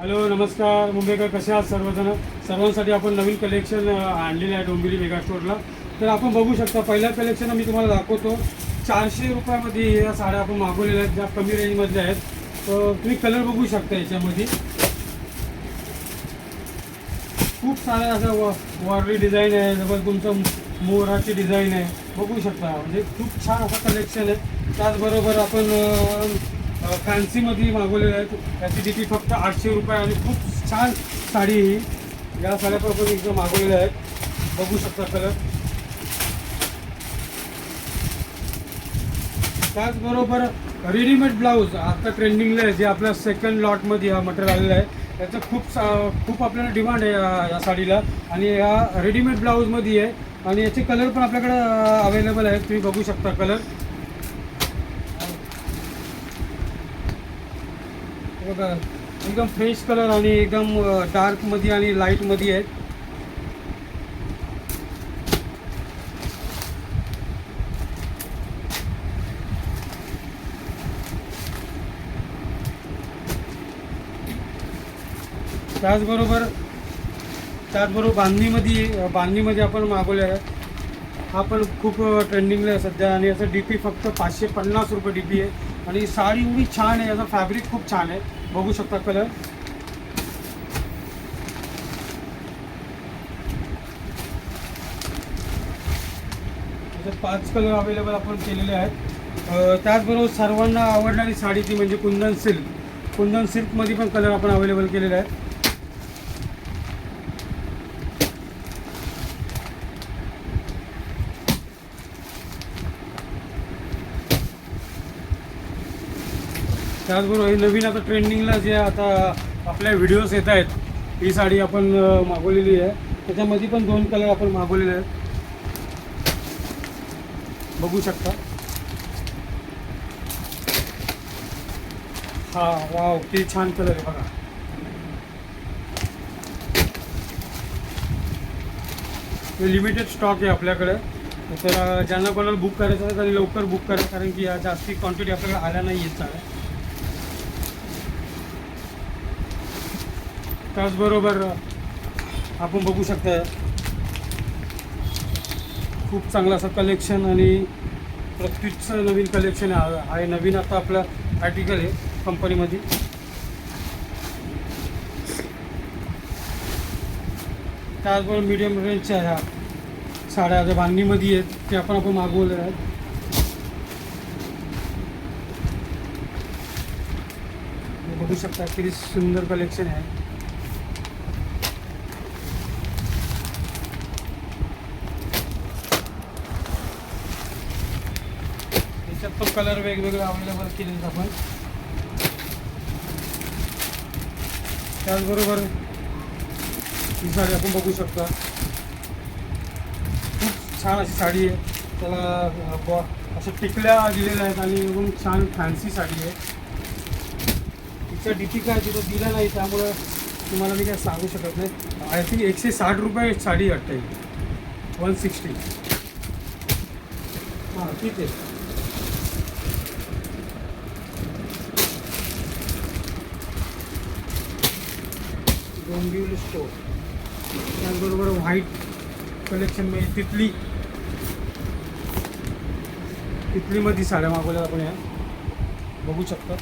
Hello नमस्कार मुंबईकर, कसे आहात सर्वजण. सर्वांसाठी आपण नवीन कलेक्शन आणलेलं आहे डोंबिवली मेगा स्टोअरला. तर आपण बघू शकता, पहिल्या कलेक्शन मी तुम्हाला दाखवतो. 400 रुपयामध्ये या साड्या आपण मागवलेल्या आहेत, ज्या कमी रेंजमधल्या आहेत. तर तुम्ही कलर बघू शकता याच्यामध्ये. खूप साऱ्या असं वॉरली डिझाईन आहे, जबरदस्त तुमचं मोराची डिझाईन आहे, बघू शकता. म्हणजे खूप छान असं कलेक्शन आहे. त्याचबरोबर आपण फॅन्सीमध्ये मागवलेलं आहे. त्याची डीपी फक्त 800 रुपये आणि खूप छान साडी ही. या साड्या पण आपण एकदम मागवलेल्या आहेत, बघू शकता कलर. त्याचबरोबर रेडीमेड ब्लाऊज आता ट्रेंडिंगला आहे, जे आपल्या सेकंड लॉटमध्ये हा मटेरियल आलेलं आहे. त्याचं खूप आपल्याला डिमांड आहे या साडीला. आणि या रेडीमेड ब्लाऊजमध्ये आहे आणि याचे कलर पण आपल्याकडं अवेलेबल आहेत. तुम्ही बघू शकता कलर बघा, एकदम फ्रेश कलर आणि एकदम डार्कमध्ये आणि लाईटमध्ये आहेत. त्याचबरोबर बांधणीमध्ये आपण मागवले आहे. हा पण खूप ट्रेंडिंगला आहे सध्या. आणि याचं डी पी फक्त 550 रुपये डी पी आहे. आणि साडी एवढी छान आहे, याचा फॅब्रिक खूप छान आहे, बघू शकता कलर. त्याच्यात 5 कलर अवेलेबल आपण केलेले आहेत. त्याचबरोबर सर्वांना आवडणारी साडी ती म्हणजे कुंदन सिल्कमध्ये पण कलर आपण अवेलेबल केलेले आहेत. त्याचबरोबर हे नवीन आता ट्रेंडिंगला जे आता आपल्या व्हिडिओज येत आहेत, ही साडी आपण मागवलेली आहे. त्याच्यामध्ये पण 2 कलर आपण मागवलेले आहेत, बघू शकता. हा वाव, किती छान कलर आहे बघा. हे लिमिटेड स्टॉक आहे आपल्याकडे. तर ज्यांना कोणाला बुक करायचं आहे त्यांनी लवकर बुक करा, कारण की या जास्ती क्वांटिटी आपल्याकडे आल्या नाही आहेत साड्या. त्याचबरोबर आपण बघू शकता खूप चांगलं असं कलेक्शन आणि प्रत्युतचं नवीन कलेक्शन आहे. नवीन आता आपलं आर्टिकल आहे कंपनीमध्ये. त्याचबरोबर मीडियम रेंजच्या ह्या साड्या ज्या बांधणीमध्ये आहेत त्या पण आपण मागवलेल्या आहेत. बघू शकता किती सुंदर कलेक्शन आहे. त्याच्यात पण कलर वेगवेगळे अवेलेबल केलेले आपण. त्याचबरोबर ही साडी आपण बघू शकता, खूप छान अशी साडी आहे. त्याला अशा टिकल्या दिलेल्या आहेत आणि एकदम छान फॅन्सी साडी आहे. तिचा डीपी काय तिथं दिला नाही, त्यामुळं तुम्हाला मी काय सांगू शकत नाही. आय थिंक 160 रुपये साडी वाटते, 160. हां ठीक आहे. डोंबिवली स्टोर. त्याचबरोबर व्हाईट कलेक्शनमध्ये तिथलीमध्ये साड्या मागवल्या आपण या, बघू शकता.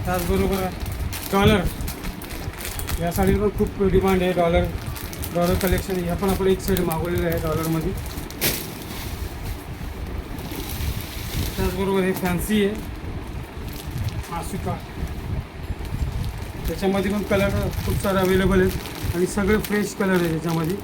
त्याचबरोबर डॉलर, या साडीला पण खूप डिमांड आहे. डॉलर कलेक्शन ह्या पण आपण एक साईड मागवलेलं आहे डॉलरमध्ये. त्याचबरोबर हे फॅन्सी आहे आसुका, त्याच्यामध्ये पण कलर खूप सारे अवेलेबल आहेत आणि सगळे फ्रेश कलर आहे त्याच्यामध्ये.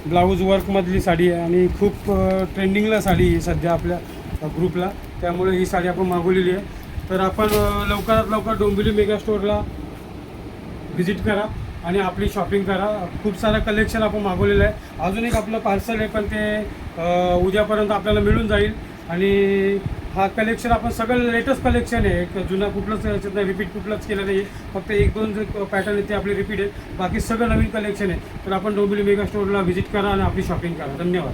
ब्लाऊज वर्कमधली साडी आहे आणि खूप ट्रेंडिंगला साडी आहे सध्या आपल्या ग्रुपला, त्यामुळे ही साडी आपण मागवलेली आहे. तर आपण लवकरात लवकर डोंबिवली मेगा स्टोअरला व्हिजिट करा आणि आपली शॉपिंग करा. खूप सारं कलेक्शन आपण मागवलेलं आहे. अजून एक आपलं पार्सल आहे, पण ते उद्यापर्यंत आपल्याला मिळून जाईल. आणि हा कलेक्शन आपण सगळं लेटेस्ट कलेक्शन आहे, एक जुना कुठलंच याच्यात नाही, रिपीट कुठलंच केलं नाही आहे. फक्त 1-2 जे पॅटर्न आहेत ते आपले रिपीट आहेत, बाकी सगळं नवीन कलेक्शन आहे. तर आपण डोंबिवली मेगा स्टोअरला व्हिजिट करा आणि आपली शॉपिंग करा. धन्यवाद.